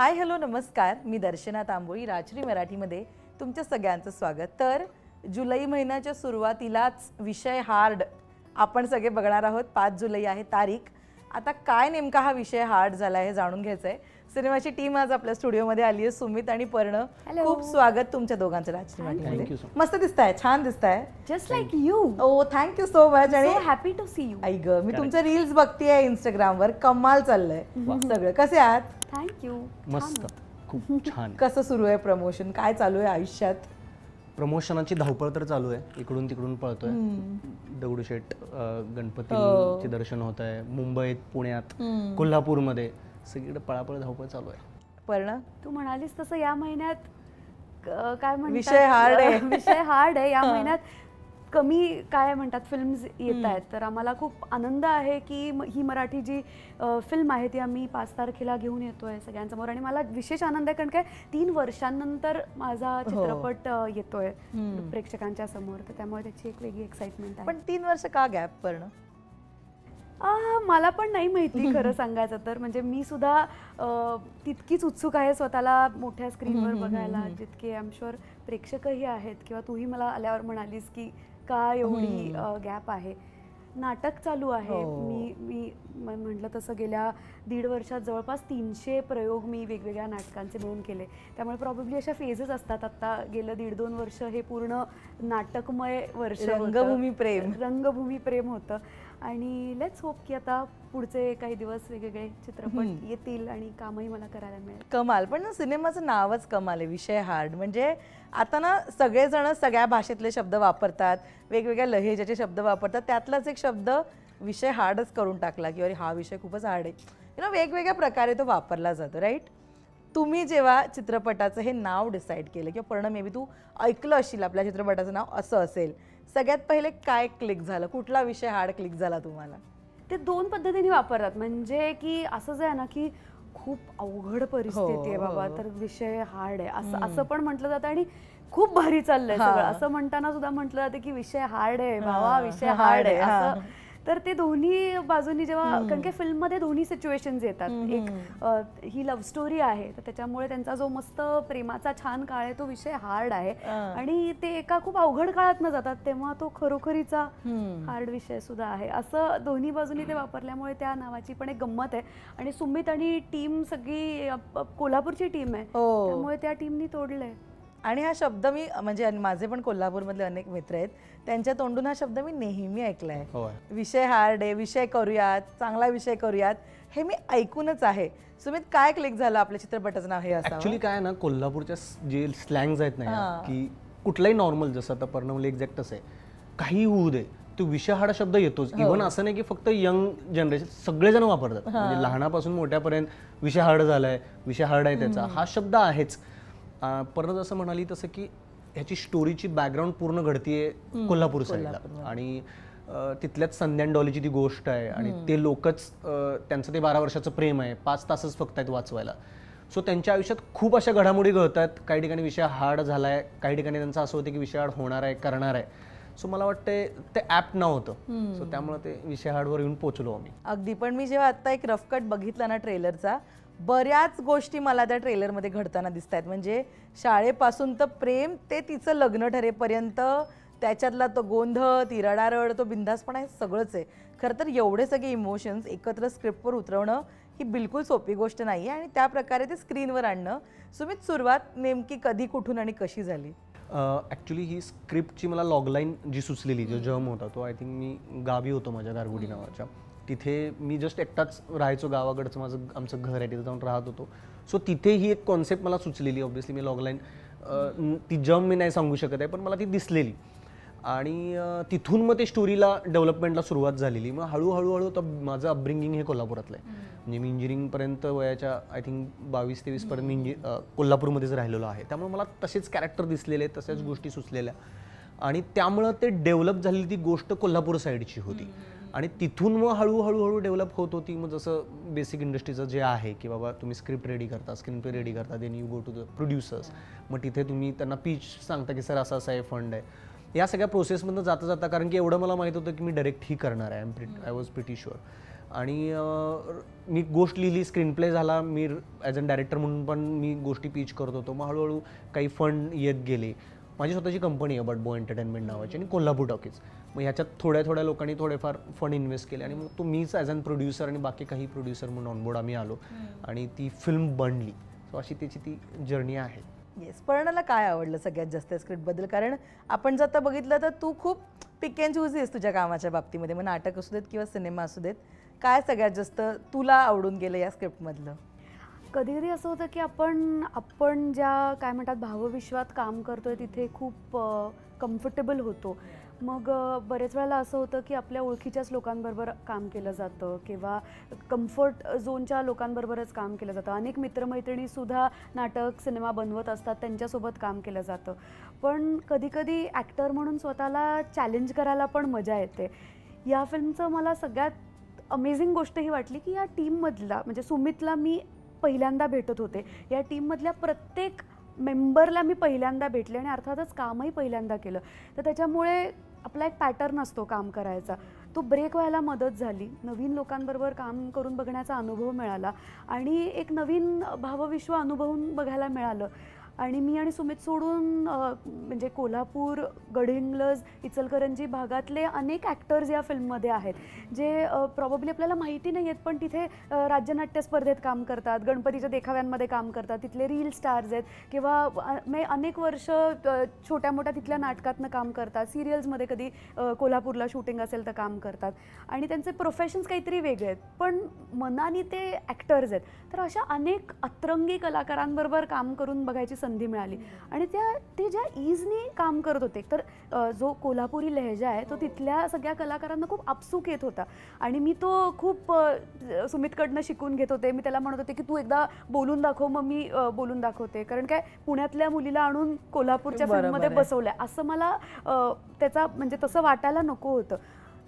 Hi hello नमस्कार, मी दर्शना तांबोळी. राजश्री मराठीमध्ये तुमच्या सगळ्यांचं स्वागत. तर जुलै महिन्याच्या सुरुवातीलाच विषय हार्ड आपण सगळे बघणार आहोत. 5 जुलै आहे तारीख. आता काय नेमका हा विषय हार्ड झाला हे जाणून घ्यायचं आहे. सिनेमाची टीम आज आपल्या स्टुडिओमध्ये आली आहे. सुमित आणि पर्ण, खूप स्वागत तुमच्या दोघांचं राजश्री मराठीमध्ये. मस्त दिसताय, छान दिसताय. Just like you. Oh thank you so much. आणि हॅपी टू सी यू. आई ग, मी तुमचे रील्स बघतेय इंस्टाग्रामवर. कमाल चाललंय सगळं. कसे आहात? थँक्यू. मस्त, खूप छान. कसं सुरू आहे प्रमोशन? काय चालू आहे आयुष्यात? प्रमोशनाची धावपळ तर चालू आहे. इकडून तिकडून पळतोय. दगडूशेठ गणपतीचे दर्शन होत आहे. मुंबईत, पुण्यात, कोल्हापूरमध्ये सगळीकडे पळापळ धावपळ चालू आहे. पर्ण, तू म्हणालीस तसं या महिन्यात काय म्हणतात, विषय हार्ड आहे. विषय हार्ड आहे. या महिन्यात कमी काय म्हणतात फिल्म्स येत आहेत. तर आम्हाला खूप आनंद आहे की ही मराठी जी फिल्म आहे ती आम्ही 5 तारखेला घेऊन येतोय सगळ्यांसमोर. आणि मला विशेष आनंद आहे कारण काय 3 वर्षांनंतर माझा चित्रपट येतोय प्रेक्षकांच्या समोर. तर त्यामुळे त्याची एक वेगळी एक्साइटमेंट आहे. पण 3 वर्ष का गॅप? पर्ण, मला पण नाही माहिती खरं सांगायचं तर. म्हणजे मी सुद्धा तितकीच उत्सुक आहे स्वतःला मोठ्या स्क्रीनवर बघायला जितके आय एम शुअर प्रेक्षकही आहेत. किंवा तूही मला आल्यावर म्हणालीस की का एवढी गॅप आहे. नाटक चालू आहे. मी म्हटलं तसं गेल्या 1.5 वर्षात जवळपास 300 प्रयोग मी वेगवेगळ्या नाटकांचे मिळून केले. त्यामुळे प्रॉब्ली अशा फेजेस असतात. आता गेलं 1.5-2 वर्ष हे पूर्ण नाटकमय वर्ष, रंगभूमी प्रेम होतं. आणि लेट्स होप की आता पुढचे काही दिवस वेगवेगळे चित्रपट येतील आणि कामही मला करायला मिळेल. कमाल. पण ना सिनेमाचं नावच कमाल आहे, विषय हार्ड. म्हणजे आता ना सगळेजण सगळ्या भाषेतले शब्द वापरतात, वेगवेगळ्या लहेजाचे शब्द वापरतात. त्यातलाच एक शब्द विषय हार्डच करून टाकला की अरे हा विषय खूपच हार्ड आहे. वेगवेगळ्या प्रकारे तो वापरला जातो, राईट? तुम्ही जेव्हा चित्रपटाचं हे नाव डिसाईड केलं किंवा पर्ण मे बी तू ऐकलं असशील आपल्या चित्रपटाचं नाव असं असेल, सगळ्यात पहिले काय क्लिक झालं? कुठला विषय हार्ड क्लिक झाला तुम्हाला? ते 2 पद्धतीने वापरतात. म्हणजे की असं जे आहे ना की खूप अवघड परिस्थिती आहे बाबा तर विषय हार्ड आहे असं पण म्हटलं जातं. आणि खूप भारी चाललंय सगळं असं म्हणताना सुद्धा म्हटलं जातं की विषय हार्ड आहे बाबा, विषय हार्ड आहे असं. तर ते दोन्ही बाजूनी जेव्हा, कारण की फिल्ममध्ये दोन्ही सिच्युएशन्स येतात. एक ही लव्ह स्टोरी आहे तर त्याच्यामुळे त्यांचा जो मस्त प्रेमाचा छान काळ आहे तो विषय हार्ड आहे. आणि ते एका खूप अवघड काळात न जातात तेव्हा तो खरोखरीचा हार्ड विषय सुद्धा आहे. असं दोन्ही बाजूनी ते वापरल्यामुळे त्या नावाची पण एक गंमत आहे. आणि सुमित आणि टीम सगळी कोल्हापूरची टीम आहे त्यामुळे त्या टीमनी तोडलंय. आणि हा शब्द मी म्हणजे माझे पण कोल्हापूरमधले अनेक मित्र आहेत, त्यांच्या तोंडून हा शब्द मी नेहमी ऐकलाय. विषय हार्ड आहे, विषय करूयात, चांगला विषय करूयात, हे मी ऐकूनच आहे. सुमित, काय क्लिक झालं आपल्या चित्रपटाचं नाव हे असं? ऍक्च्युली काय ना, कोल्हापूरच्या जे स्लँग्स आहेत ना की कुठलाही नॉर्मल, जसं आता पर्णवले एक्झॅक्ट असं आहे, काही होऊ दे तो विषय हार्ड शब्द येतोच. इव्हन असं नाही की फक्त यंग जनरेशन, सगळेजण वापरतात. म्हणजे लहानापासून मोठ्यापर्यंत विषय हार्ड झालाय, विषय हार्ड आहे त्याचा, हा शब्द आहेच. परत असं म्हणाली तसं की ह्याची स्टोरीची बॅकग्राऊंड पूर्ण घडतीये कोल्हापूर साईडला. आणि तिथल्याच संध्यान डॉलीची ती गोष्ट आहे. आणि ते लोकच, त्यांचं ते 12 वर्षाचं प्रेम आहे, 5 तासच फक्त आहेत वाचवायला. सो त्यांच्या आयुष्यात खूप अशा घडामोडी घडतात. काही ठिकाणी विषय हार्ड झालाय, काही ठिकाणी त्यांचं असं होतं की विषय हार्ड होणार आहे, करणार आहे. सो मला वाटतं ते ॲप नव्हतं. सो त्यामुळे ते विषय हार्डवर येऊन पोचलो आम्ही. अगदी. पण मी जेव्हा आता एक रफ कट बघितला ना ट्रेलरचा, बऱ्याच गोष्टी मला त्या ट्रेलरमध्ये घडताना दिसत आहेत. म्हणजे शाळेपासून तर प्रेम ते तिचं लग्न ठरेपर्यंत, त्याच्यातला तो गोंधळ, ती रडारड, तो बिंदासपणा, हे सगळंच आहे. खरं तर एवढे सगळे इमोशन्स एकत्र स्क्रिप्टवर उतरवणं ही बिलकुल सोपी गोष्ट नाही आहे. आणि त्या प्रकारे ते स्क्रीनवर आणणं. सुमित, सुरुवात नेमकी कधी, कुठून आणि कशी झाली? ॲक्च्युली ही स्क्रिप्टची मला लॉगलाईन जी सुचलेली, जो जम होता तो, आय थिंक मी गावी होतो माझ्या गारगुडी नावाच्या. तिथे मी जस्ट एकटाच राहायचो, गावाकडचं आमचं घर आहे, तिथे जाऊन राहत होतो. सो तिथे ही एक कॉन्सेप्ट मला सुचलेली. ऑब्व्हियसली मी लॉगलाईन, ती जम मी नाही सांगू शकत आहे, पण मला ती दिसलेली. आणि तिथून मग ते स्टोरीला डेव्हलपमेंटला सुरुवात झालेली. मग हळूहळू तर माझं अपब्रिंगिंग हे कोल्हापुरातलं आहे. म्हणजे मी इंजिनिअरिंगपर्यंत वयाच्या आय थिंक 22-23 पर्यंत मी कोल्हापूरमध्येच राहिलेलो आहे. त्यामुळे मला तसेच कॅरेक्टर दिसलेले, तशाच गोष्टी सुचलेल्या. आणि त्यामुळं ते डेव्हलप झालेली ती गोष्ट कोल्हापूर साईडची होती. आणि तिथून मग हळूहळू डेव्हलप होत होती. मग जसं बेसिक इंडस्ट्रीचं जे आहे की बाबा तुम्ही स्क्रिप्ट रेडी करता, स्क्रीन प्ले रेडी करता, then you go to the producers. मग तिथे तुम्ही त्यांना पिच सांगता की सर असं असं आहे, फंड आहे. या सगळ्या प्रोसेसमधून जाता कारण की एवढं मला माहीत होतं की मी डायरेक्ट ही करणार आहे. I was pretty sure. आणि मी गोष्ट लिहिली, स्क्रीन प्ले झाला, मी ॲज अ डायरेक्टर म्हणून पण मी गोष्टी पिच करत होतो. मग हळूहळू काही फंड येत गेले. माझी स्वतःची कंपनी आहे बटबॉय एंटरटेनमेंट नावाची आणि कोल्हापूर टॉकीज. मग ह्याच्यात थोड्या लोकांनी थोडेफार फंड इन्व्हेस्ट केले आणि मग तो मीच ॲज अन प्रोड्युसर आणि बाकी काही प्रोड्युसर म्हणून ऑनबोर्ड आम्ही आलो आणि ती फिल्म बनली. सो अशी त्याची ती जर्नी आहे. येस. पर्णाला काय आवडलं सगळ्यात जास्त स्क्रिप्टबद्दल? कारण आपण जर आता बघितलं तर तू खूप पिक अँड चूज आहेस तुझ्या कामाच्या बाबतीमध्ये, मग नाटक असू देत किंवा सिनेमा असू देत. काय सगळ्यात जास्त तुला आवडून गेलं या स्क्रिप्टमधलं? कधी कधी असं होतं की आपण ज्या काय म्हणतात भावविश्वात काम करतोय तिथे खूप कम्फर्टेबल होतो. मग बरेच वेळेला असं होतं की आपल्या ओळखीच्याच लोकांबरोबर काम केलं जातं किंवा कम्फर्ट झोनच्या लोकांबरोबरच काम केलं जातं. अनेक मित्रमैत्रिणीसुद्धा नाटक सिनेमा बनवत असतात, त्यांच्यासोबत काम केलं जातं. पण कधीकधी ॲक्टर म्हणून स्वतःला चॅलेंज करायला पण मजा येते. या फिल्मचं मला सगळ्यात अमेझिंग गोष्ट ही वाटली की या टीममधला म्हणजे सुमितला मी पहिल्यांदा भेटत होते. या टीममधल्या प्रत्येक मेंबरला मी पहिल्यांदा भेटले आणि अर्थातच कामही पहिल्यांदा केलं. तर त्याच्यामुळे आपला एक पॅटर्न असतो काम करायचा, तो ब्रेक व्हायला मदत झाली. नवीन लोकांबरोबर काम करून बघण्याचा अनुभव मिळाला आणि एक नवीन भावविश्व अनुभवून बघायला मिळालं. आणि मी आणि सुमित सोडून म्हणजे कोल्हापूर, गडहिंग्लज, इचलकरंजी भागातले अनेक ॲक्टर्स या फिल्ममध्ये आहेत जे प्रॉबेबली आपल्याला माहिती नाही आहेत, पण तिथे राज्यनाट्य स्पर्धेत काम करतात, गणपतीच्या देखाव्यांमध्ये काम करतात, तिथले रील स्टार्स आहेत किंवा अनेक वर्ष छोट्या मोठ्या तिथल्या नाटकातनं काम करतात, सिरियल्समध्ये कधी कोल्हापूरला शूटिंग असेल तर काम करतात आणि त्यांचे प्रोफेशन्स काहीतरी वेगळे आहेत, पण मनाने ते ॲक्टर्स आहेत. तर अशा अनेक अतरंगी कलाकारांबरोबर काम करून बघायची संधी मिळाली आणि ते ज्या ईजनी काम करत होते. तर जो कोल्हापुरी लहेजा आहे तो तिथल्या सगळ्या कलाकारांना खूप आपसूक येत होता आणि मी तो खूप सुमितकडनं शिकून घेत होते. मी त्याला म्हणत होते की तू एकदा बोलून दाखव, मग मी बोलून दाखवते. कारण काय पुण्यातल्या मुलीला आणून कोल्हापूरच्या फिल्ममध्ये बसवलंय असं मला त्याचा म्हणजे तसं वाटायला नको होतं.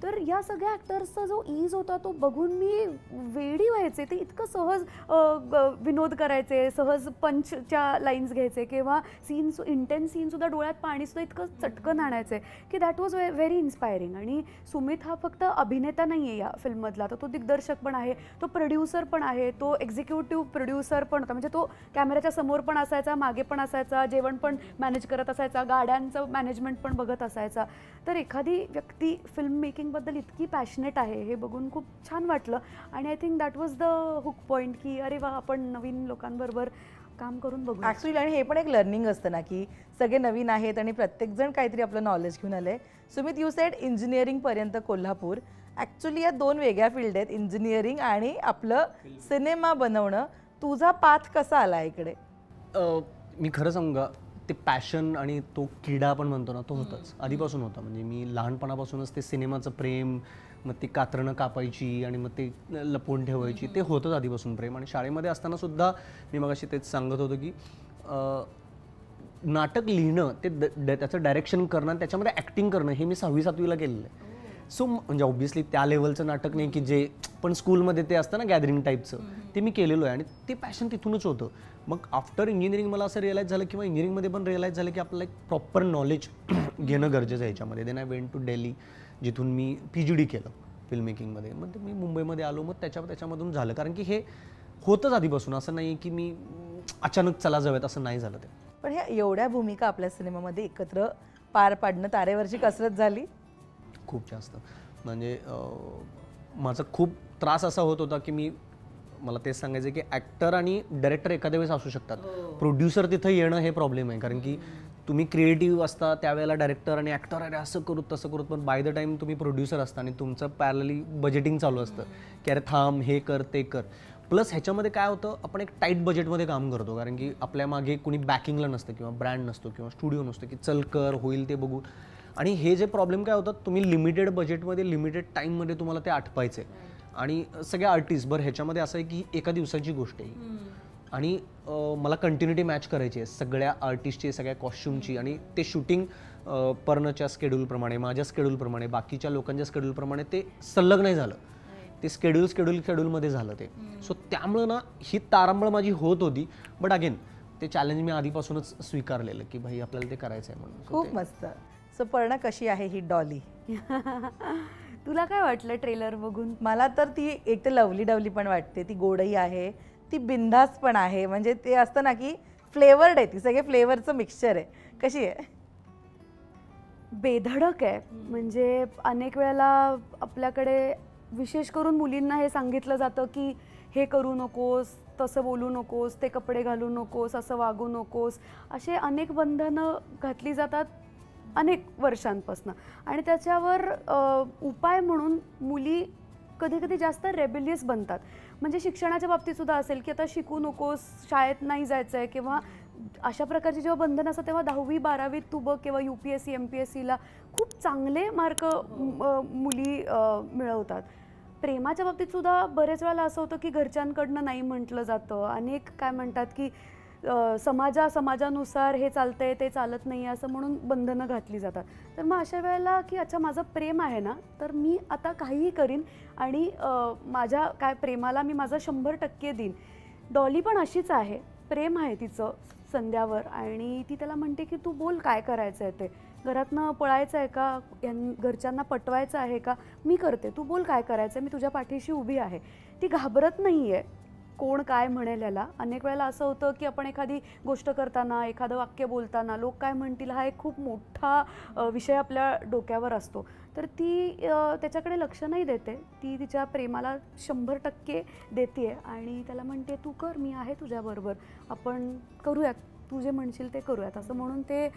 तर या सगळ्या ॲक्टर्सचा जो ईज होता तो बघून मी वेडी व्हायचे. ते इतकं सहज विनोद करायचे, सहज पंचच्या लाईन्स घ्यायचे किंवा सीन्स इंटेन्स सीनसुद्धा डोळ्यात पाणीसुद्धा इतकं चटकन आणायचे की दॅट वॉज व्हेरी इन्स्पायरिंग. आणि सुमित हा फक्त अभिनेता नाही आहे या फिल्ममधला, तर तो दिग्दर्शक पण आहे, तो प्रोड्युसर पण आहे, तो एक्झिक्युटिव्ह प्रोड्युसर पण होता. म्हणजे तो कॅमेऱ्याच्या समोर पण असायचा, मागे पण असायचा, जेवण पण मॅनेज करत असायचा, गाड्यांचं मॅनेजमेंट पण बघत असायचा. तर एखादी व्यक्ती फिल्म मेकिंग बद्दल इतकी पॅशनेट आहे हे बघून खूप छान वाटलं आणि I think that was the hook point की अरे वा आपण नवीन लोकांबरोबर काम करून बघू ॲक्च्युली. आणि हे पण एक लर्निंग असतं ना की सगळे नवीन आहेत आणि प्रत्येकजण काहीतरी आपलं नॉलेज घेऊन आलंय. सुमित, यू सेड इंजिनिअरिंगपर्यंत कोल्हापूर. ॲक्च्युली या दोन वेगळ्या फील्ड आहेत, इंजिनिअरिंग आणि आपलं सिनेमा बनवणं. तुझा पाथ कसा आला इकडे? मी खरं सांगू का, ते पॅशन आणि तो किडा आपण म्हणतो ना तो होताच, आधीपासून होता. म्हणजे मी लहानपणापासूनच ते सिनेमाचं प्रेम, मग ती कात्रणं कापायची आणि मग ते लपवून ठेवायची, ते होतंच आधीपासून प्रेम. आणि शाळेमध्ये असताना सुद्धा मी मगाशी तेच सांगत होतो की नाटक लिहिणं, ते त्याचं डायरेक्शन करणं आणि त्याच्यामध्ये ॲक्टिंग करणं हे मी 6वी-7वीला केलेलं आहे. सो म्हणजे ऑब्व्हियसली त्या लेवलचं नाटक नाही की जे पण स्कूलमध्ये ते असतं ना गॅदरिंग टाईपचं, ते मी केलेलं आहे आणि ते पॅशन तिथूनच होतं. मग आफ्टर इंजिनिअरिंग मला असं रिअलाईज झालं किंवा इंजिनिअरिंगमध्ये पण रिअलाईज झालं की आपल्याला एक प्रॉपर नॉलेज घेणं गरजेचं आहे ह्याच्यामध्ये. Then I went to Delhi, जिथून मी PGD केलं फिल्म मेकिंगमध्ये. मग मी मुंबईमध्ये आलो, मग त्याच्यामधून झालं. कारण की हे होतंच आधीपासून, असं नाही की मी अचानक चला जाऊयात असं नाही झालं ते. पण ह्या एवढ्या भूमिका आपल्या सिनेमामध्ये एकत्र पार पाडणं तारेवरची कसरत झाली? खूप जास्त. म्हणजे माझा खूप त्रास असा होत होता की मला तेच सांगायचं की ॲक्टर आणि डायरेक्टर एखाद्या वेळेस असू शकतात, प्रोड्युसर तिथं येणं हे प्रॉब्लेम आहे. कारण की तुम्ही क्रिएटिव्ह असता त्यावेळेला डायरेक्टर आणि ॲक्टर अरे असं करू तसं करू, पण बाय द टाईम तुम्ही प्रोड्युसर असता आणि तुमचं पॅरलली बजेटिंग चालू असतं की अरे थांब, हे कर ते कर. प्लस ह्याच्यामध्ये काय होतं, आपण एक टाईट बजेटमध्ये काम करतो कारण की आपल्या मागे कोणी बॅकिंगला नसतं किंवा ब्रँड नसतो किंवा स्टुडिओ नसतो की चल कर, होईल ते बघू. आणि हे जे प्रॉब्लेम काय होतात, तुम्ही लिमिटेड बजेटमध्ये लिमिटेड टाईममध्ये तुम्हाला ते आटपायचे. आणि सगळ्या आर्टिस्ट बरं ह्याच्यामध्ये असं आहे की एका दिवसाची गोष्ट आहे आणि मला कंटिन्युटी मॅच करायची आहे सगळ्या आर्टिस्टची, सगळ्या कॉस्ट्युमची. आणि ते शूटिंग पर्णच्या स्केड्यूलप्रमाणे, माझ्या स्केड्यूलप्रमाणे, बाकीच्या लोकांच्या स्केड्यूलप्रमाणे ते सल्लग नाही झालं. ते स्केड्यूलमध्ये झालं ते. सो त्यामुळं ना ही तारांबळ माझी होत होती. बट अगेन ते चॅलेंज मी आधीपासूनच स्वीकारलेलं की भाई आपल्याला ते करायचं आहे म्हणून. खूप मस्त. सो पर्णा, कशी आहे ही डॉली? तुला काय वाटलं ट्रेलर बघून? मला तर ती एक तर लवली डवली पण वाटते, ती गोडही आहे, ती बिंदास पण आहे. म्हणजे ते असतं ना की फ्लेवर्ड आहे, ती सगळे फ्लेवरचं मिक्सचर आहे. कशी आहे? बेधडक आहे. म्हणजे अनेक वेळेला आपल्याकडे विशेष करून मुलींना हे सांगितलं जातं की हे करू नकोस, तसं बोलू नकोस, ते कपडे घालू नकोस, असं वागू नकोस, असे अनेक बंधनं घातली जातात अनेक वर्षांपासून. आणि त्याच्यावर उपाय म्हणून मुली कधी कधी जास्त रेबेलियस बनतात. म्हणजे शिक्षणाच्या बाबतीत सुद्धा असेल की आता शिकू नकोस, शाळेत नाही जायचं आहे, किंवा अशा प्रकारची जेव्हा बंधनं असतात तेव्हा 10वी 12वीत तू बघ, किंवा UPSC MPSCला खूप चांगले मार्क मुली मिळवतात. प्रेमाच्या बाबतीत सुद्धा बरेच वेळेला असं होतं की घरच्यांकडनं नाही म्हटलं जातं. अनेक काय म्हणतात की समाजानुसार हे चालतंय ते चालत नाही असं म्हणून बंधनं घातली जातात. तर मग अशा वेळेला की अच्छा माझं प्रेम आहे ना, तर मी आता काहीही करीन आणि माझ्या काय प्रेमाला मी माझं 100% देईन. डॉली पण अशीच आहे, प्रेम आहे तिचं संध्यावर, आणि ती त्याला म्हणते की तू बोल काय करायचं आहे ते, घरातनं पळायचं आहे का, घरच्यांना पटवायचं आहे का, मी करते, तू बोल काय करायचं आहे, मी तुझ्या पाठीशी उभी आहे. ती घाबरत नाही आहे कोण काय म्हणेल याला. अनेक वेळेला असं होतं की आपण एखादी गोष्ट करताना, एखादं वाक्य बोलताना लोक काय म्हणतील हा एक खूप मोठा विषय आपल्या डोक्यावर असतो. तर ती त्याच्याकडे लक्ष नाही देते, ती तिच्या प्रेमाला 100% देते आणि त्याला म्हणते तू कर, मी आहे तुझ्याबरोबर, आपण करूयात, तू जे म्हणशील ते करूयात, असं म्हणून ते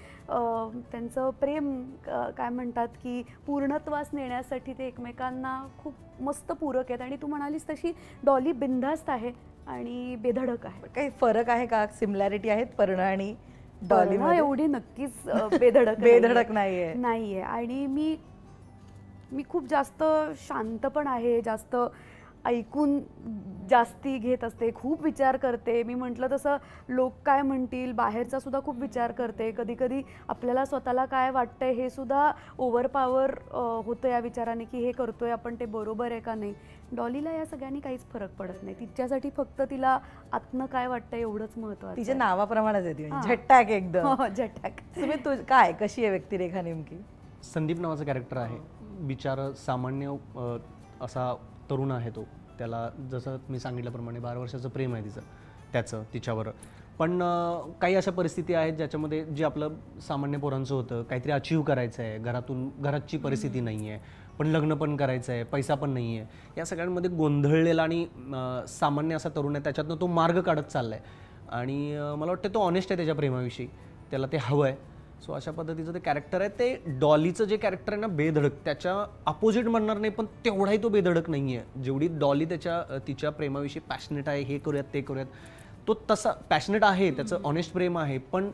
त्यांचं प्रेम काय म्हणतात की पूर्णत्वास नेण्यासाठी ते एकमेकांना खूप मस्त पूरक आहेत. आणि तू म्हणालीस तशी डॉली बिनधास्त आहे आणि बेधडक आहे. काही फरक आहे का, सिमिलॅरिटी आहेत पर्ण आणि डॉली? एवढी नक्कीच बेधडक बेधडक नाहीये. नाहीये. आणि मी खूप जास्त शांत पण आहे, जास्त ऐकून जास्ती घेत असते, खूप विचार करते. मी म्हटलं तसं लोक काय म्हणतील बाहेरचा सुद्धा खूप विचार करते. कधी कधी आपल्याला स्वतःला काय वाटतंय हे सुद्धा ओव्हरपॉवर होतं या विचाराने की हे करतोय आपण ते बरोबर आहे का नाही. डॉलीला या सगळ्यांनी काहीच फरक पडत नाही. तिच्यासाठी फक्त तिला आतनं काय वाटतं एवढंच महत्त्वाचं. तिच्या नावाप्रमाणेच येते, झट्टॅक एकदम. झट्टॅक. तुम्ही काय कशी आहे व्यक्तिरेखा नेमकी? संदीप नावाचं कॅरेक्टर आहे, बिचारा सामान्य असा तरुण आहे तो. त्याला जसं मी सांगितल्याप्रमाणे 12 वर्षाचं प्रेम आहे त्याचं तिच्यावर. पण काही अशा परिस्थिती आहेत ज्याच्यामध्ये जे आपलं सामान्य पोरांचं होतं, काहीतरी अचीव करायचं आहे, घराची परिस्थिती नाही आहे, पण लग्न पण करायचं आहे, पैसा पण नाही आहे, या सगळ्यांमध्ये गोंधळलेला आणि सामान्य असा तरुण आहे. त्याच्यातनं तो मार्ग काढत चालला आहे आणि मला वाटतं तो ऑनेस्ट आहे त्याच्या प्रेमाविषयी, त्याला ते हवं आहे. सो अशा पद्धतीचं ते कॅरेक्टर आहे. ते डॉलीचं जे कॅरेक्टर आहे ना बेधडक, त्याच्या अपोजिट म्हणणार नाही, पण तेवढाही तो बेधडक नाही आहे. जेवढी डॉली तिच्या प्रेमाविषयी पॅशनेट आहे, हे करूयात ते करूयात, तो तसा पॅशनेट आहे, त्याचं ऑनेस्ट प्रेम आहे, पण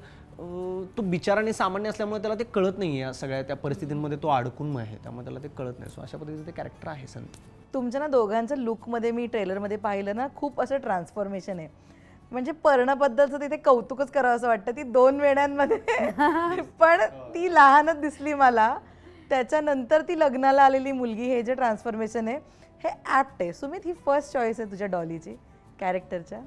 तो बिचाराने सामान्य असल्यामुळे त्याला ते कळत नाही आहे. या सगळ्या त्या परिस्थितींमध्ये तो अडकून आहे, त्यामुळे त्याला ते कळत नाही. सो अशा पद्धतीचं ते कॅरेक्टर आहे. तुमच्या ना दोघांचं लुकमध्ये मी ट्रेलरमध्ये पाहिलं ना, खूप असं ट्रान्सफॉर्मेशन आहे. म्हणजे पर्णाबद्दलचं तिथे कौतुकच करावं असं वाटतं. ती 2 वेळांमध्ये पण ती लहानच दिसली मला. त्याच्यानंतर ती लग्नाला आलेली मुलगी, हे जे ट्रान्सफॉर्मेशन आहे हे ॲप्ट आहे. सुमित, ही फर्स्ट चॉईस आहे तुझ्या डॉलीची कॅरेक्टरच्या?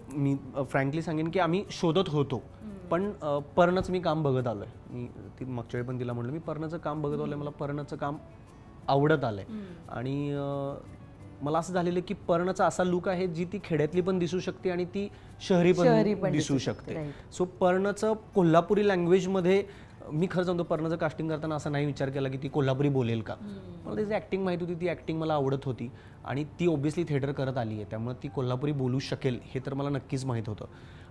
मी फ्रँकली सांगेन की आम्ही शोधत होतो, पण पर्णचं मी काम बघत आलोय. मी ती मागच्या वेळी पण तिला म्हटलं मी पर्णचं काम बघत आलोय, मला पर्णचं काम आवडत आलंय. आणि मला असं झालेलं की पर्णचा असा लुक आहे जी ती खेड्यातली पण दिसू शकते आणि ती शहरी पण दिसू शकते. सो पर्णचं कोल्हापुरी लँग्वेजमध्ये मी खरं सांगतो, पर्णचं कास्टिंग करताना असा नाही विचार केला की ती कोल्हापुरी बोलेल का. मला त्याची ॲक्टिंग माहिती होती, ती ॲक्टिंग मला आवडत होती आणि ती ऑब्व्हियसली थिएटर करत आली आहे, त्यामुळे ती कोल्हापुरी बोलू शकेल हे तर मला नक्कीच माहीत होतं.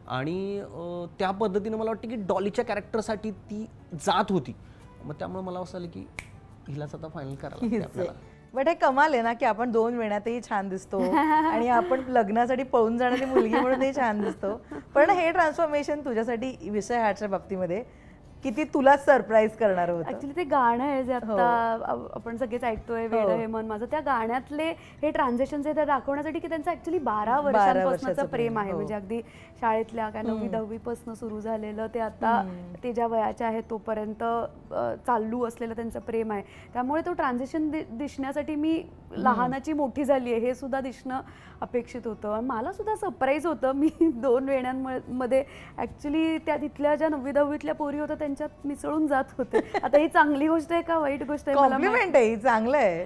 आणि त्या पद्धतीनं मला वाटतं की डॉलीच्या कॅरेक्टरसाठी ती जात होती. मग त्यामुळे मला असं आलं की हिलाच आता फायनल करायला लागते आपल्याला. बट हे कमाल आहे ना की आपण 2 वेळातही छान दिसतो आणि आपण लग्नासाठी पळून जाणारी मुलगी म्हणूनही छान दिसतो. पण हे ट्रान्सफॉर्मेशन तुझ्यासाठी विषय हार्टच्या बाबतीमध्ये किती तुला सरप्राईज करणार होतं? ऍक्च्युली ते गाणं आहे जे आता आपण सगळेच ऐकतोय, वेड हे मन माझं, त्या गाण्यातले हे ट्रान्झॅक्शन ते दाखवण्यासाठी की त्यांचं ऍक्च्युली 12 वर्षांपासूनचं प्रेम आहे. म्हणजे अगदी शाळेतल्या काय 9वी 10वी पासून सुरू झालेलं ते आता ते ज्या वयाच्या आहेत तोपर्यंत चालू असलेलं त्यांचं प्रेम आहे. त्यामुळे तो ट्रान्झॅक्शन दिसण्यासाठी मी लहानाची मोठी झाली आहे हे सुद्धा दिसणं अपेक्षित होतं. आणि मला सुद्धा सरप्राईज होतं, मी 2 वेण्यांमध्ये ॲक्च्युली त्या तिथल्या ज्या 9वी 10वीतल्या पोरी होत्या त्यांच्यात मिसळून जात होते. आता ही चांगली गोष्ट आहे का वाईट गोष्ट आहे? कॉम्प्लिमेंट आहे, चांगलं आहे.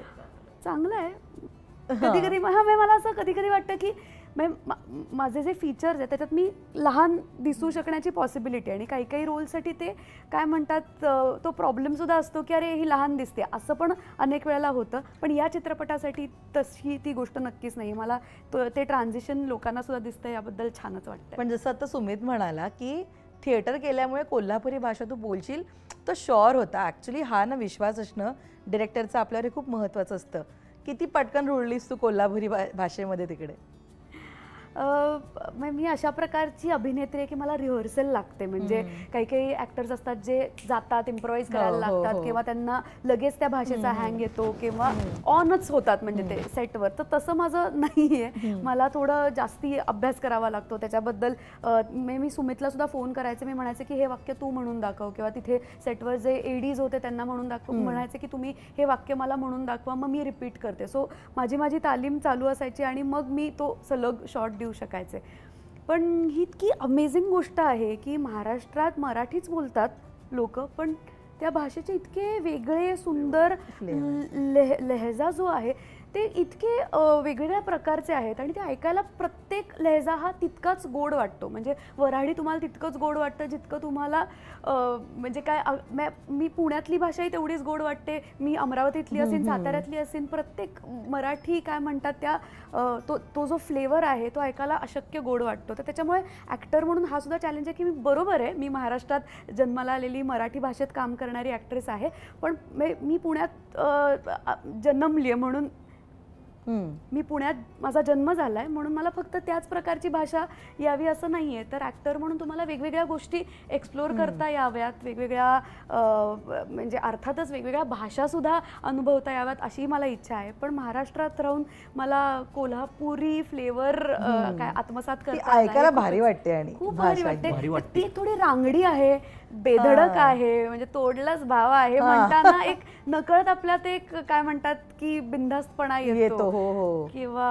चांगलं आहे. कधी कधी मला असं कधी कधी वाटतं की माझे जे फीचर्स आहेत त्याच्यात मी लहान दिसू शकण्याची पॉसिबिलिटी, आणि काही काही रोलसाठी ते काय म्हणतात तो प्रॉब्लेम सुद्धा असतो की अरे ही लहान दिसते, असं पण अनेक वेळेला होतं. पण या चित्रपटासाठी तशी ती गोष्ट नक्कीच नाही. मला ते ट्रान्झिशन लोकांना सुद्धा दिसतं, याबद्दल छानच वाटतं. पण जसं आता सुमित म्हणाला की थिएटर केल्यामुळे कोल्हापुरी भाषा तू बोलशील, तो शॉर होता. ॲक्च्युली हा ना विश्वास असणं डिरेक्टरचं आपल्यावर हे खूप महत्त्वाचं असतं. किती पटकन रुळलीस तू कोल्हापुरी भाषेमध्ये तिकडे? मी अशा प्रकारची अभिनेत्री आहे की मला रिहर्सल लागते. म्हणजे काही काही ॲक्टर्स असतात जे जातात, इम्प्रोवाइज करायला लागतात, किंवा त्यांना लगेच त्या भाषेचा हँग येतो किंवा ऑनच होतात म्हणजे ते सेटवर. तर तसं माझं नाही आहे. मला थोडं जास्ती अभ्यास करावा लागतो त्याच्याबद्दल. मी सुमितला सुद्धा फोन करायचे, मी म्हणायचे की हे वाक्य तू म्हणून दाखव, किंवा तिथे सेटवर जे एडीज होते त्यांना म्हणून दाखव, म्हणायचे की तुम्ही हे वाक्य मला म्हणून दाखवा, मग मी रिपीट करते. सो माझी तालीम चालू असायची आणि मग मी तो सलग शॉट देऊ शकायचे. पण ही इतकी अमेझिंग गोष्ट आहे की महाराष्ट्रात मराठीच बोलतात लोक, पण त्या भाषेचे इतके वेगळे सुंदर लहजा जो आहे ते इतके वेगवेगळ्या प्रकारचे आहेत, आणि ते ऐकायला प्रत्येक लहजा हा तितकाच गोड वाटतो. म्हणजे वऱ्हाडी तुम्हाला तितकंच गोड वाटतं जितकं तुम्हाला म्हणजे काय मी पुण्यातली भाषाही तेवढीच गोड वाटते, मी अमरावतीतली असेन, साताऱ्यातली असेन, प्रत्येक मराठी काय म्हणतात त्या तो जो फ्लेवर आहे तो ऐकायला अशक्य गोड वाटतो. तर त्याच्यामुळे ॲक्टर म्हणून हा सुद्धा चॅलेंज आहे की मी बरोबर आहे, मी महाराष्ट्रात जन्माला आलेली मराठी भाषेत काम करणारी ॲक्ट्रेस आहे, पण मी पुण्यात जन्मली आहे म्हणून मी पुण्यात माझा जन्म झालाय म्हणून मला फक्त त्याच प्रकारची भाषा यावी असं नाहीये. तर ॲक्टर म्हणून तुम्हाला वेगवेगळ्या गोष्टी एक्सप्लोर करता याव्यात, वेगवेगळ्या म्हणजे अर्थातच वेगवेगळ्या भाषा सुद्धा अनुभवता याव्यात अशी मला इच्छा आहे. पण महाराष्ट्रात राहून मला कोल्हापुरी फ्लेवर काय आत्मसात करता ऐकायला भारी वाटते, आणि खूप भारी वाटते. ती थोडी रांगडी आहे, बेधडक आहे, म्हणजे तोडलाच भाव आहे म्हणताना एक नकळत आपल्यात एक काय म्हणतात की बिनधास्तपणा येतो. किंवा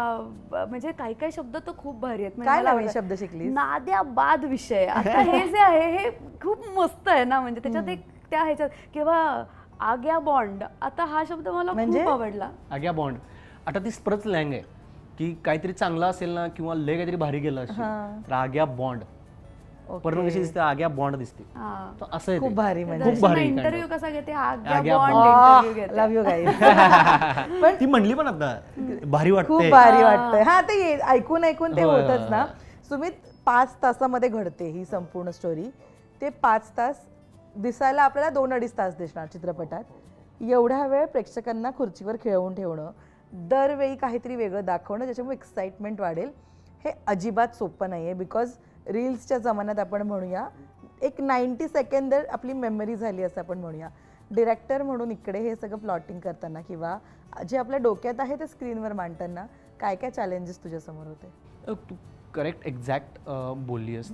म्हणजे काही काही शब्द तर खूप भारी आहेत. काय नवीन शब्द शिकली? नाद्याबाद विषय, आता हे जे आहे हे खूप मस्त आहे ना, म्हणजे त्याच्यात एक त्या ह्याच्यात, किंवा आग्या बॉन्ड, आता हा शब्द मला खूप आवडला. आग्या बॉन्ड, आता ती स्प्रच लँग आहे की काहीतरी चांगलं असेल ना किंवा लय काहीतरी भारी गेलं असेल तर आग्या बॉन्ड पण कशी दिसते, आग्या बॉन्ड दिसते. असं आहे, खूप भारी. म्हणजे इंटरव्ह्यू कसा घेते, आग्या बॉन्ड इंटरव्ह्यू घेते. Love you guys. पण ती म्हणली पण आता भारी वाटते, खूप भारी वाटतंय. हा, ते ऐकून ते होतच ना. सुमित, 5 तासामध्ये घडते ही संपूर्ण स्टोरी. ते 5 तास दिसायला आपल्याला 2-2.5 तास दिसणार चित्रपटात. एवढ्या वेळ प्रेक्षकांना खुर्चीवर खेळवून ठेवणं, दरवेळी काहीतरी वेगळं दाखवणं ज्याच्यामुळे एक्साइटमेंट वाढेल, हे अजिबात सोपं नाही आहे. बिकॉज रील्सच्या जमान्यात आपण म्हणूया एक 90 सेकंद आपली मेमरी झाली असं आपण म्हणूया. डिरेक्टर म्हणून इकडे हे सगळं प्लॉटिंग करताना किंवा जे आपल्या डोक्यात आहे ते स्क्रीनवर मांडताना काय काय चॅलेंजेस तुझ्यासमोर होते? तू करेक्ट एक्झॅक्ट बोलली आहेस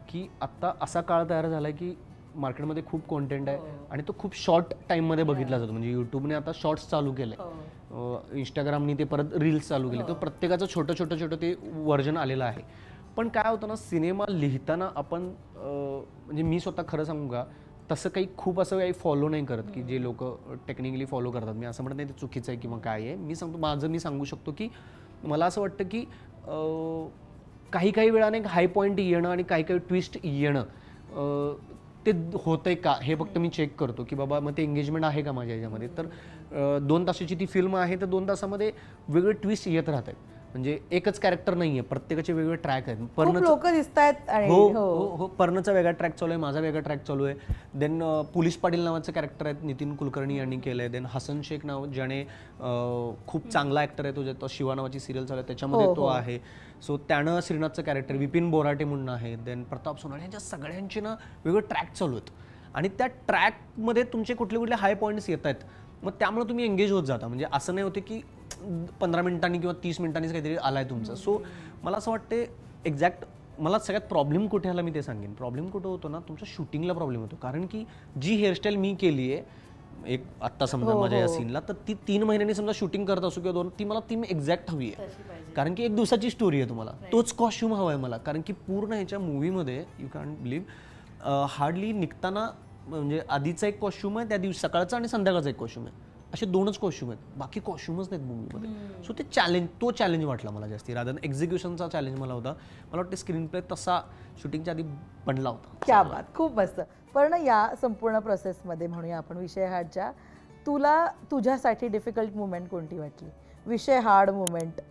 की आत्ता असा काळ तयार झाला आहे की मार्केटमध्ये खूप कॉन्टेंट आहे आणि तो खूप शॉर्ट टाईममध्ये बघितला जातो. म्हणजे यूट्यूबने आता शॉर्ट्स चालू केलं आहे, इंस्टाग्रामनी ते परत रील्स चालू केले, तर प्रत्येकाचं छोटं ते व्हर्जन आलेलं आहे. पण काय होतं ना, सिनेमा लिहिताना आपण म्हणजे मी स्वतः खरं सांगू का, तसं काही खूप असं काही फॉलो नाही करत की जे लोक टेक्निकली फॉलो करतात. मी असं म्हणत नाही ते चुकीचं आहे किंवा काय आहे. मी सांगू शकतो की मला असं वाटतं की काही वेळाने एक हाय पॉईंट येणं आणि काही ट्विस्ट येणं ते होतंय का हे फक्त मी चेक करतो की बाबा मग ते एंगेजमेंट आहे का माझ्या ह्याच्यामध्ये. तर 2 तासाची ती फिल्म आहे, तर 2 तासामध्ये वेगळे ट्विस्ट येत राहत आहेत. म्हणजे एकच कॅरेक्टर नाहीये, प्रत्येकाचे वेगवेगळे ट्रॅक आहेत. लोक दिसतात. हो, पर्णचा वेगळा ट्रॅक चालू आहे, माझा वेगळा ट्रॅक चालू आहे. देन पोलीस पाटील नावाचं कॅरेक्टर आहे, नितीन कुलकर्णी यांनी केलंय. देन हसन शेख नाव ज्याने खूप चांगला ऍक्टर आहे, तो शिवा नावाची सिरियल चालू आहे त्याच्यामध्ये तो आहे. सो त्यानं श्रीनाथचं कॅरेक्टर, विपिन बोराटे म्हणून आहे. देन प्रताप सोनाळे, यांच्या सगळ्यांचे ना वेगवेगळे ट्रॅक चालू आहेत आणि त्या ट्रॅकमध्ये तुमचे कुठले हाय पॉईंट्स येत आहेत. मग त्यामुळे तुम्ही एंगेज होत जाता. म्हणजे असं नाही होते की 15 मिनिटांनी किंवा 30 मिनिटांनीच काहीतरी आलाय तुमचं. सो मला असं वाटते एक्झॅक्ट मला सगळ्यात प्रॉब्लेम कुठे आला मी ते सांगेन. प्रॉब्लेम कुठं होतो ना, तुमच्या शूटिंगला प्रॉब्लेम होतो. कारण की जी हेअरस्टाईल मी केली आहे, एक आत्ता समजा माझ्या या सीनला, तर ती 3 महिन्यांनी समजा शूटिंग करत असू किंवा 2, ती मला ती एक्झॅक्ट हवी आहे, कारण की 1 दिवसाची स्टोरी आहे तुम्हाला, तोच कॉस्ट्यूम हवा आहे मला, कारण की पूर्ण ह्याच्या मूवीमध्ये यू कॅन्ट बिलीव्ह हार्डली निघताना म्हणजे आधीचा एक कॉस्ट्यूम आहे, त्या दिवशी सकाळचा आणि संध्याकाळचा एक कॉस्ट्यूम आहे, असे 2च कॉस्ट्यूम आहेत, बाकी कॉस्ट्यूमच नाहीत मूवीमध्ये. सो ते चॅलेंज वाटला मला जास्ती, रादर एक्झिक्युशनचा चॅलेंज मला होता. मला वाटतं स्क्रीन प्ले तसा शूटिंगच्या आधी बनला होता. क्या बात, खूप मस्त. पण या संपूर्ण प्रोसेसमध्ये म्हणूया आपण विषय हार्डच्या, तुला तुझ्यासाठी डिफिकल्ट मुवमेंट कोणती वाटली? विषय हार्ड मुवमेंट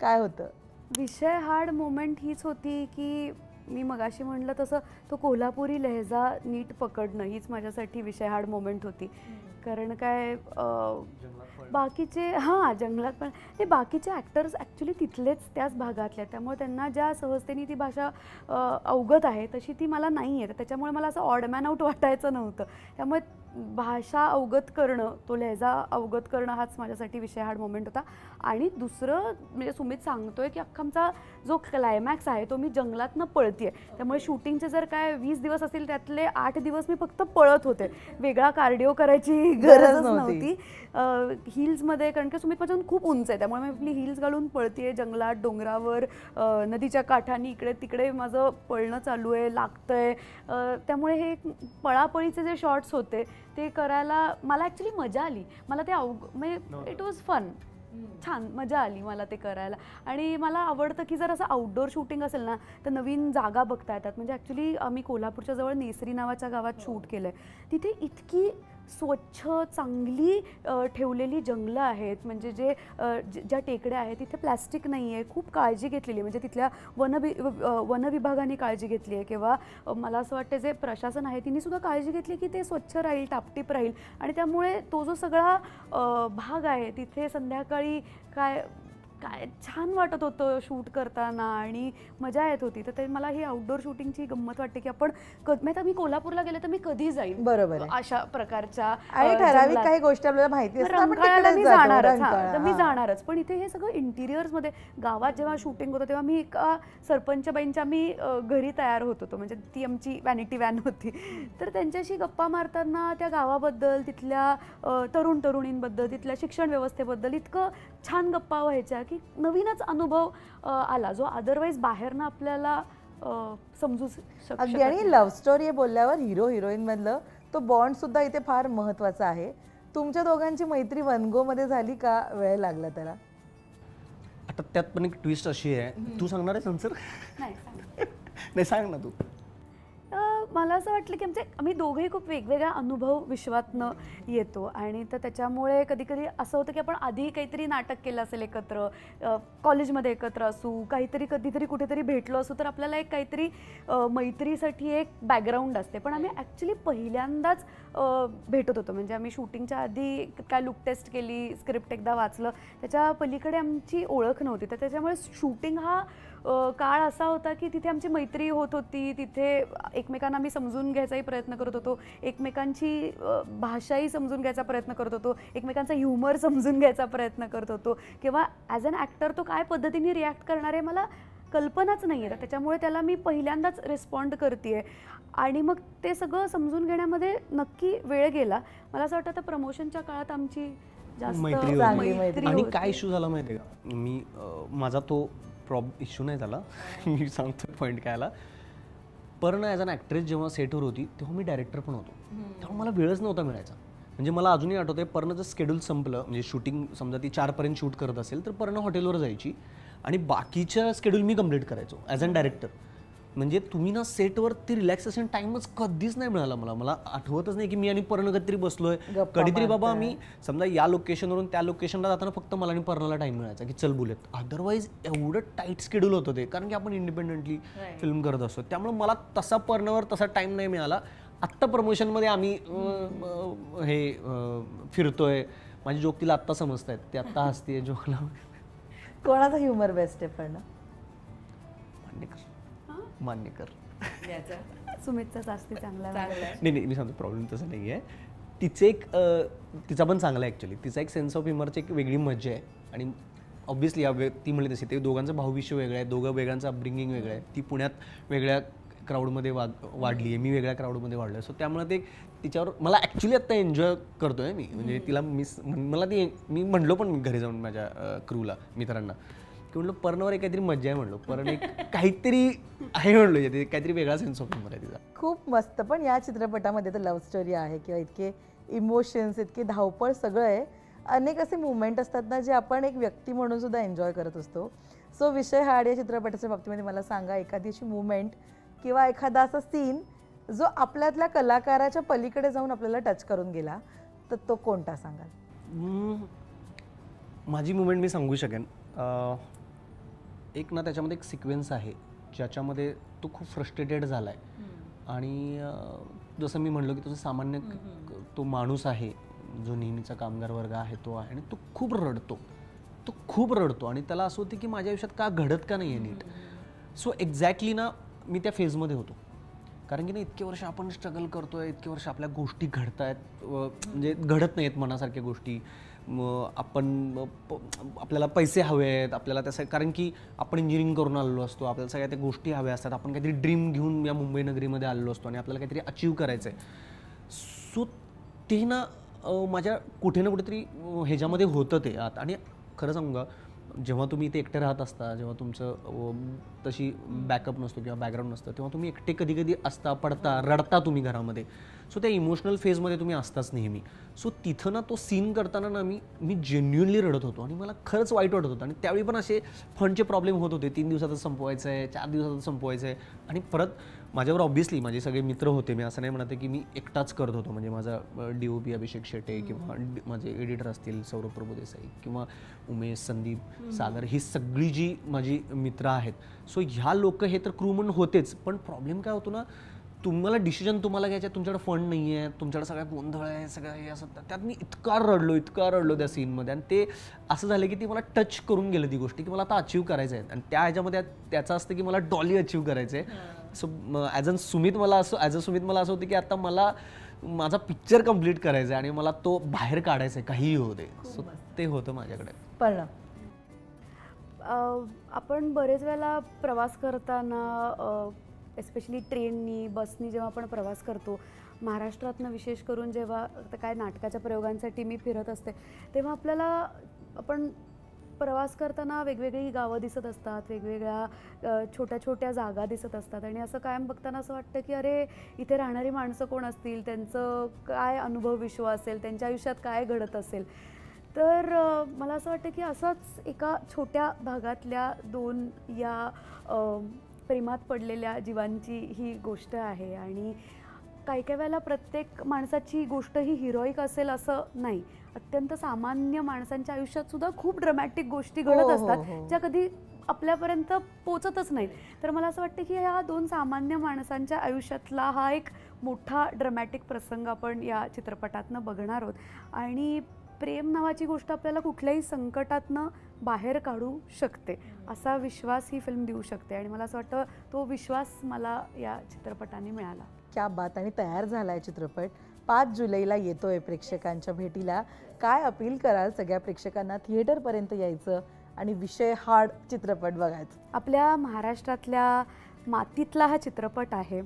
काय होतं? विषय हार्ड मोमेंट हीच होती की मी मगाशी म्हणलं तसं तो कोल्हापुरी लहेजा नीट पकडणं हीच माझ्यासाठी विषय हार्ड मोमेंट होती. कारण काय बाकीचे जंगलात पण ते बाकीचे ॲक्टर्स ॲक्च्युली तिथलेच त्याच भागातले, त्यामुळे त्यांना ज्या सहजतेने ती भाषा अवगत आहे तशी ती मला नाही आहे, त्याच्यामुळे मला असं ऑड मॅन आउट वाटायचं नव्हतं. त्यामुळे भाषा अवगत करणं, तो लहेजा अवगत करणं हाच माझ्यासाठी विषय हार्ड मोमेंट होता. आणि दुसरं म्हणजे सुमित सांगतोय की अख्खा आमचा जो क्लायमॅक्स आहे तो मी जंगलातनं पळतीये, त्यामुळे शूटिंगचे जर काय 20 दिवस असतील त्यातले 8 दिवस मी फक्त पळत होते, वेगळा कार्डिओ करायची गरजच नव्हती हिल्समध्ये, कारण की सुमित माझ्याहून खूप उंच आहे, त्यामुळे मी आपली हिल्स घालून पळतीये जंगलात, डोंगरावर, नदीच्या काठानी, इकडे तिकडे माझं पळणं चालू आहे, लागतंय. त्यामुळे हे पळापळीचे जे शॉट्स होते ते करायला मला ॲक्च्युली मजा आली. मला ते म्हणजे इट वॉज फन, छान मजा आली मला ते करायला. आणि मला आवडतं की जर असं आउटडोअर शूटिंग असेल ना तर नवीन जागा बघता येतात. म्हणजे ॲक्च्युली आम्ही कोल्हापूरच्या जवळ नेसरी नावाच्या गावात शूट केलं आहे. तिथे इतकी स्वच्छ चांगली ठेवलेली जंगलं आहेत, म्हणजे ज्या टेकड्या आहेत तिथे प्लॅस्टिक नाही आहे, खूप काळजी घेतलेली आहे. म्हणजे तिथल्या वनविभागाने काळजी घेतली आहे, किंवा मला असं वाटतं जे प्रशासन आहे तिने सुद्धा काळजी घेतली की ते स्वच्छ राहील, टापटीप राहील. आणि त्यामुळे तो जो सगळा भाग आहे तिथे संध्याकाळी काय छान वाटत होतं शूट करताना आणि मजा येत होती. तर ते मला ही आउटडोअर शूटिंगची गंमत वाटते की आपण मी कोल्हापूरला गेले तर मी कधी जाईन, बरोबर अशा प्रकारच्या आणि ठराविक काही गोष्टी आपल्याला माहिती असतात, आपण रंकाळ्याला मी तिकडेच जातो, जाणारच, रंकाळा. तर मी जाणारच. पण इथे हे सगळं इंटिरियर्समध्ये गावात जेव्हा शूटिंग होतं तेव्हा मी एका सरपंचबाईंच्या मी घरी तयार होत होतो, म्हणजे ती आमची वॅनिटी व्हॅन होती. तर त्यांच्याशी गप्पा मारताना त्या गावाबद्दल, तिथल्या तरुण तरुणींबद्दल, तिथल्या शिक्षण व्यवस्थेबद्दल इतकं छान गप्पा व्हायच्या की नवीनच अनुभव आला जो अदरवाईज बाहेरनं आपल्याला समजू शकतो. अगदी. आणि लव्ह स्टोरी बोलल्यावर हिरो हिरोईन मधलं तो बॉन्ड सुद्धा इथे फार महत्वाचा आहे. तुमच्या दोघांची मैत्री वनगो मध्ये झाली का वेळ लागला त्याला? आता त्यात पण एक ट्विस्ट अशी आहे, तू सांगणार आहे संसर? नाही सांग ना तू. मला असं वाटलं की आम्ही दोघेही खूप वेगवेगळ्या अनुभव विश्वातनं येतो, आणि तर त्याच्यामुळे कधी कधी असं होतं की आपण आधी काहीतरी नाटक केलं असेल एकत्र, कॉलेजमध्ये एकत्र असू, काहीतरी कधीतरी कुठेतरी भेटलो असू, तर आपल्याला एक काहीतरी मैत्रीसाठी एक बॅकग्राऊंड असते. पण आम्ही ॲक्च्युली पहिल्यांदाच भेटत होतो. म्हणजे आम्ही शूटिंगच्या आधी काय लुक टेस्ट केली, स्क्रिप्ट एकदा वाचलं, त्याच्या पलीकडे आमची ओळख नव्हती. तर त्याच्यामुळे शूटिंग हा काळ असा होता की तिथे आमची मैत्री होत होती, तिथे एकमेकांना आम्ही समजून घ्यायचाही प्रयत्न करत होतो, एकमेकांची भाषाही समजून घ्यायचा प्रयत्न करत होतो, एकमेकांचा ह्युमर समजून घ्यायचा प्रयत्न करत होतो, किंवा ॲज अन ॲक्टर तो काय पद्धतीने रिॲक्ट करणार आहे मला कल्पनाच नाही आहे. त्याच्यामुळे त्याला मी पहिल्यांदाच रिस्पॉन्ड करते, आणि मग ते सगळं समजून घेण्यामध्ये नक्की वेळ गेला. मला असं वाटतं आता प्रमोशनच्या काळात आमची जास्त मैत्री आणि होती. काय इश्यू झाला माहिती आहे का, मी माझा तो इश्यू नाही झाला मी सांगतो पॉईंट काय आला. पण ॲज अन ॲक्ट्रेस जेव्हा सेटवर होती तेव्हा मी डायरेक्टर पण होतो, तेव्हा मला वेळच नव्हता मिळायचा. म्हणजे मला अजूनही आठवतं आहे, पर्णचं शेड्यूल संपलं, म्हणजे शूटिंग समजा ती 4पर्यंत शूट करत असेल तर पर्ण हॉटेलवर जायची आणि बाकीच्या शेड्यूल मी कंप्लीट करायचो ॲज अन डायरेक्टर. म्हणजे तुम्ही ना सेटवर ती रिलॅक्सेशन टाईमच कधीच नाही मिळाला मला आठवतच नाही की मी आणि पर्ण कधीतरी बसलोय. कधीतरी बाबा आम्ही समजा या लोकेशनवरून त्या लोकेशनला जाताना फक्त मला आणि पर्णाला टाईम मिळायचा की चल बोलत. अदरवाईज एवढं टाईट शेड्यूल होतं ते, कारण की आपण इंडिपेंडेंटली फिल्म करत असतो, त्यामुळे मला तसा पर्णावर तसा टाईम नाही मिळाला. आत्ता प्रमोशनमध्ये आम्ही हे फिरतोय, माझी जोक तिला आत्ता समजत आहेत, ते आत्ता हसते जोकला. कोणाचा ह्युमर बेस्ट आहे पण? मान्य कर. सुमितचा जास्ती चांगला नाही मी सांगतो, प्रॉब्लेम तसं नाही आहे. तिचा पण चांगला आहे ॲक्च्युली, तिचा एक सेन्स ऑफ ह्युमरची एक वेगळी मजा आहे. आणि ऑब्व्हियसली ती म्हणली तशी ते दोघांचं भावविश्व वेगळं आहे, दोघं वेगळ्यांचं अपब्रिंगिंग वेगळं आहे. ती पुण्यात वेगळ्या क्राऊडमध्ये वाढली आहे, मी वेगळ्या क्राऊडमध्ये वाढलो आहे. सो त्यामुळे ते तिच्यावर मला ॲक्च्युली आत्ता एन्जॉय करतोय मी. म्हणजे तिला मला ती मी म्हणलो पण मी घरी जाऊन माझ्या क्रूला मित्रांना की म्हणलं पर्णवर एक काहीतरी मजा आहे म्हणलो. पर्ण एक काहीतरी आहे म्हणलो, काहीतरी वेगळा सेन्स ऑफ ह्युमर आहे तिचा. खूप मस्त. पण या चित्रपटामध्ये तर लव्ह स्टोरी आहे किंवा इतके इमोशन्स, इतके धावपळ सगळं आहे. अनेक असे मुवमेंट असतात ना जे आपण एक व्यक्ती म्हणून सुद्धा एन्जॉय करत असतो. सो विषय हाड या चित्रपटाच्या बाबतीमध्ये मला सांगा एखादी अशी मुवमेंट किंवा एखादा असा सीन जो आपल्यातल्या कलाकाराच्या पलीकडे जाऊन आपल्याला टच करून गेला, तर तो कोणता सांगाल? माझी मुवमेंट मी सांगू शकेन. एक ना त्याच्यामध्ये एक सिक्वेन्स आहे ज्याच्यामध्ये तो खूप फ्रस्ट्रेटेड झाला आहे आणि जसं मी म्हणलो की तो सामान्य तो माणूस आहे जो नेहमीचा कामगार वर्ग आहे तो आहे आणि तो खूप रडतो आणि त्याला असं होतं की माझ्या आयुष्यात का घडत का नाही आहे नीट. सो एक्झॅक्टली ना मी त्या फेजमध्ये होतो. कारण की ना इतके वर्ष आपण स्ट्रगल करतोय, इतके वर्ष आपल्या गोष्टी घडत आहेत, म्हणजे घडत नाहीत मनासारख्या गोष्टी. आपल्याला पैसे हवे आहेत आपल्याला त्यासाठी, कारण की आपण इंजिनिअरिंग करून आलेलो असतो, आपल्याला सगळ्या त्या गोष्टी हव्या असतात, आपण काहीतरी ड्रीम घेऊन या मुंबई नगरीमध्ये आलेलो असतो आणि आपल्याला काहीतरी अचीव करायचं आहे. सो ते ना माझ्या कुठे ना कुठेतरी ह्याच्यामध्ये होतं ते आत. आणि खरं सांगू का, जेव्हा तुम्ही इथे एकटे राहत असता, जेव्हा तुमचं तशी बॅकअप नसतो किंवा बॅकग्राऊंड नसतं, तेव्हा तुम्ही एकटे कधी कधी असता, पडता, रडता तुम्ही घरामध्ये. सो त्या इमोशनल फेजमध्ये तुम्ही असताच नेहमी. सो तिथं ना तो सीन करताना ना मी जेन्युअनली रडत होतो आणि मला खरंच वाईट वाटत होतं. आणि त्यावेळी पण असे फंडचे प्रॉब्लेम होत होते, 3 दिवसातच संपवायचं आहे, 4 दिवसातच संपवायचं आहे. आणि परत माझ्यावर ऑब्व्हियसली माझे सगळे मित्र होते, मी असं नाही म्हणत की मी एकटाच करत होतो. म्हणजे माझा DOP अभिषेक शेटे किंवा माझे एडिटर असतील सौरभ प्रभुदेसाई किंवा उमेश, संदीप, सागर, ही सगळी जी माझी मित्र आहेत. सो ह्या लोक हे तर क्रू म्हणून होतेच, पण प्रॉब्लेम काय होतो ना, तुम्हाला डिसिजन तुम्हाला घ्यायचं आहे, तुमच्याकडे फंड नाही आहे, तुमच्याकडे सगळ्या गोंधळ आहे, सगळं हे असं. त्यात मी इतका रडलो त्या सीनमध्ये. आणि ते असं झालं की ती मला टच करून गेलं ती गोष्ट की मला आता अचीव करायचं आहे. आणि त्या ह्याच्यामध्ये त्याचं असतं की मला डॉली अचीव करायचं आहे. सो ॲज अ सुमित मला असं होतं की आता मला माझा पिक्चर कम्प्लीट करायचा आहे आणि मला तो बाहेर काढायचा आहे, काहीही होऊ दे. सो ते होतं माझ्याकडे. पण आपण बरेच वेळेला प्रवास करताना, एस्पेशली ट्रेननी, बसनी जेव्हा आपण प्रवास करतो, महाराष्ट्रातनं विशेष करून जेव्हा काय नाटकाच्या प्रयोगांसाठी मी फिरत असते, तेव्हा आपल्याला आपण प्रवास करताना वेगवेगळी गावं दिसत असतात, वेगवेगळ्या छोट्या छोट्या जागा दिसत असतात. आणि असं कायम बघताना असं वाटतं की अरे इथे राहणारी माणसं कोण असतील, त्यांचं काय अनुभव विश्व असेल, त्यांच्या आयुष्यात काय घडत असेल. तर मला असं वाटतं की असंच एका छोट्या भागातल्या 2 या प्रेमात पडलेल्या जीवांची ही गोष्ट आहे. आणि काही काही वेळेला प्रत्येक माणसाची गोष्ट ही हिरोईक असेल असं नाही. अत्यंत सामान्य माणसांच्या आयुष्यात सुद्धा खूप ड्रमॅटिक गोष्टी घडत असतात ज्या कधी आपल्यापर्यंत पोचतच नाहीत. तर मला असं वाटतं की ह्या 2 सामान्य माणसांच्या आयुष्यातला हा एक मोठा ड्रमॅटिक प्रसंग आपण या चित्रपटातनं बघणार आहोत. आणि प्रेम नावाची गोष्ट आपल्याला कुठल्याही संकटातनं बाहेर काढू शकते, असा विश्वास ही फिल्म देऊ शकते. आणि मला असं वाटतं तो विश्वास मला या चित्रपटाने मिळाला. क्या बात. आणि तयार झाला आहे चित्रपट. 5 जुलैला येतोय प्रेक्षकांच्या भेटीला. काय अपील कराल सगळ्या प्रेक्षकांना थिएटरपर्यंत यायचं आणि विषय हार्ड चित्रपट बघायचं? आपल्या महाराष्ट्रातल्या मातीतला हा चित्रपट आहे.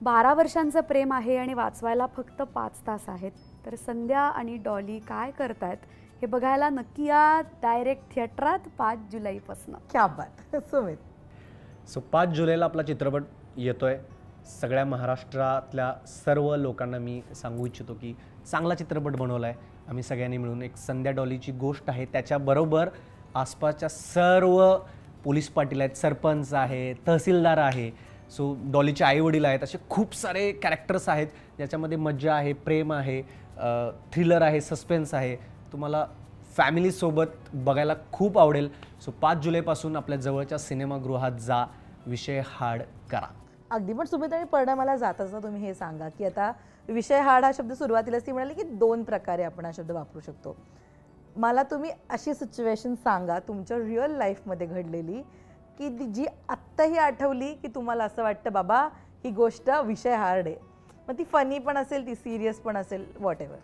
12 वर्षांचं प्रेम आहे आणि वाचवायला फक्त 5 तास आहेत. तर संध्या आणि डॉली काय करतायत हे बघायला नक्की या डायरेक्ट थिएटरात 5 जुलैपासून. क्या बात. सुमित. सो 5 जुलैला आपला चित्रपट येतोय. सगळ्या महाराष्ट्रातल्या सर्व लोकांना मी सांगू इच्छितो की चांगला चित्रपट बनवला आहे आम्ही सगळ्यांनी मिळून. एक संध्या डॉलीची गोष्ट आहे, त्याच्याबरोबर आसपासच्या सर्व पोलीस पाटील आहेत, सरपंच आहे, तहसीलदार आहे, सो डॉलीचे आईवडील आहेत, असे खूप सारे कॅरेक्टर्स आहेत ज्याच्यामध्ये मज्जा आहे, प्रेम आहे, थ्रिलर आहे, सस्पेन्स आहे. तुम्हाला फॅमिलीसोबत बघायला खूप आवडेल. सो 5 जुलैपासून आपल्या जवळच्या सिनेमागृहात जा, विषय हार्ड करा. अगदी. पण सुमित आणि पर्णा, मला जाताना तुम्ही हे सांगा की आता विषय हार्ड हा शब्द सुरुवातीलाच ती म्हणाली की 2 प्रकारे आपण हा शब्द वापरू शकतो. मला तुम्ही अशी सिच्युएशन सांगा तुमच्या रिअल लाईफमध्ये घडलेली की जी आत्ताही आठवली की तुम्हाला असं वाटतं बाबा ही गोष्ट विषय हार्ड आहे. मग ती फनी पण असेल, ती सिरियस पण असेल, व्हॉट एव्हर.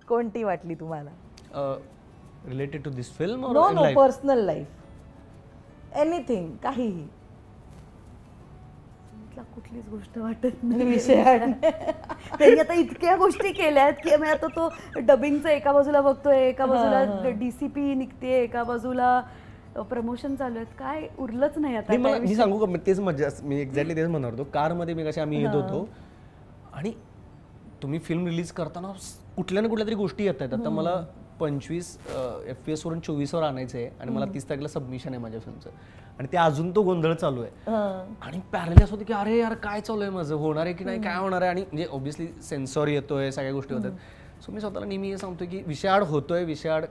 कोणती वाटली तुम्हाला? Related to this film? No, personal life, anything, काहीही. त्यातला कुठलीच गोष्ट वाटत नाही. विषय हार्ड त्यांनी आता इतक्या गोष्टी केल्यात की मी आता तो डबिंगचं एका बाजूला बघतोय, एका बाजूला DCP निघते, एका बाजूला प्रमोशन चालू आहेत, काय उरलंच नाही आता. मी सांगू का, तेच मजा, मी एक्झॅक्टली तेच म्हणणार होतो. कारमध्ये मी कशा आम्ही येत होतो आणि तुम्ही फिल्म रिलीज करताना कुठल्या ना कुठल्या तरी गोष्टी येत आहेत. आता मला 25 FPS वरून 24 वर आणायचं आहे आणि मला 30 तारखेला सबमिशन आहे माझ्या फिल्मचं आणि ते अजून तो गोंधळ चालू आहे आणि पॅरली असं होतं की अरे यार काय चालू आहे माझं, होणार आहे की नाही, काय होणार आहे. आणि म्हणजे ऑब्व्हियसली सेन्सॉर येतोय, सगळ्या गोष्टी होतात. सो मी स्वतःला नेहमी हे सांगतो की विषयाड होतोय, विषयाड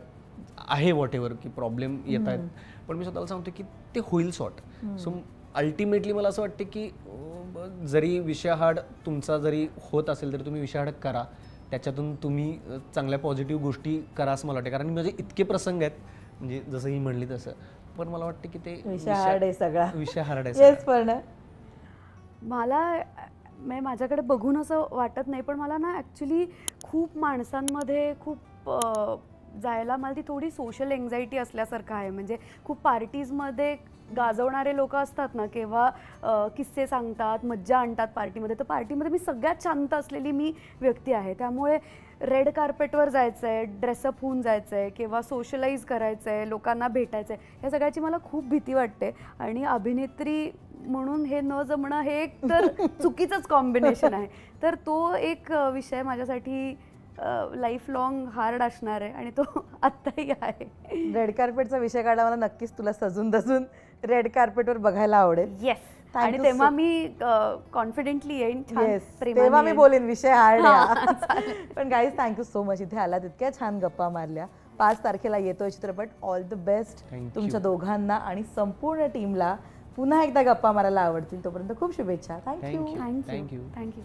आहे वॉट एव्हर, की प्रॉब्लेम येत आहेत, पण मी स्वतःला सांगतो की ते होईल सॉर्ट. सो अल्टिमेटली मला असं वाटतं की जरी विषयहाड तुमचा जरी होत असेल तरी तुम्ही विषयहाड करा, त्याच्यातून तुम्ही चांगल्या पॉझिटिव्ह गोष्टी करा असं मला वाटतं. कारण माझे इतके प्रसंग आहेत, म्हणजे जसं ही म्हणली तसं, पण मला वाटतं की ते विषय हार्ड आहे सगळा. विषय हार्ड आहे. येस पण मला माझ्याकडे बघून असं वाटत नाही, पण मला ना ॲक्च्युली खूप माणसांमध्ये खूप जायला मला ती थोडी सोशल एन्झायटी असल्यासारखं आहे. म्हणजे खूप पार्टीजमध्ये गाजवणारे लोक असतात ना, किंवा किस्से सांगतात, मज्जा आणतात पार्टीमध्ये, तर पार्टीमध्ये मी सगळ्यात शांत असलेली मी व्यक्ती आहे. त्यामुळे रेड कार्पेटवर जायचं आहे, ड्रेसअप होऊन जायचं आहे किंवा सोशलाइज करायचं आहे, लोकांना भेटायचं आहे, ह्या सगळ्याची मला खूप भीती वाटते. आणि अभिनेत्री म्हणून हे न जमणं हे एक तर चुकीचंच कॉम्बिनेशन आहे. तर तो एक विषय माझ्यासाठी लाईफ लॉंग हार्ड असणार आहे आणि तो आत्ताही आहे. रेड कार्पेटचा विषय काढला, मला नक्कीच तुला सजून धजून रेड कार्पेटवर बघायला आवडेल. येस, आणि तेव्हा मी कॉन्फिडेंटली येईन. तेव्हा मी बोलेन विषय हार्ड आहे. पण गाईज, थँक्यू सो मच, इथे आलात, इतक्या छान गप्पा मारल्या. 5 तारखेला येतोय चित्रपट. ऑल द बेस्ट तुमच्या दोघांना आणि संपूर्ण टीमला. पुन्हा एकदा गप्पा मारायला आवडतील. तोपर्यंत खूप शुभेच्छा. थँक्यू. थँक्यू.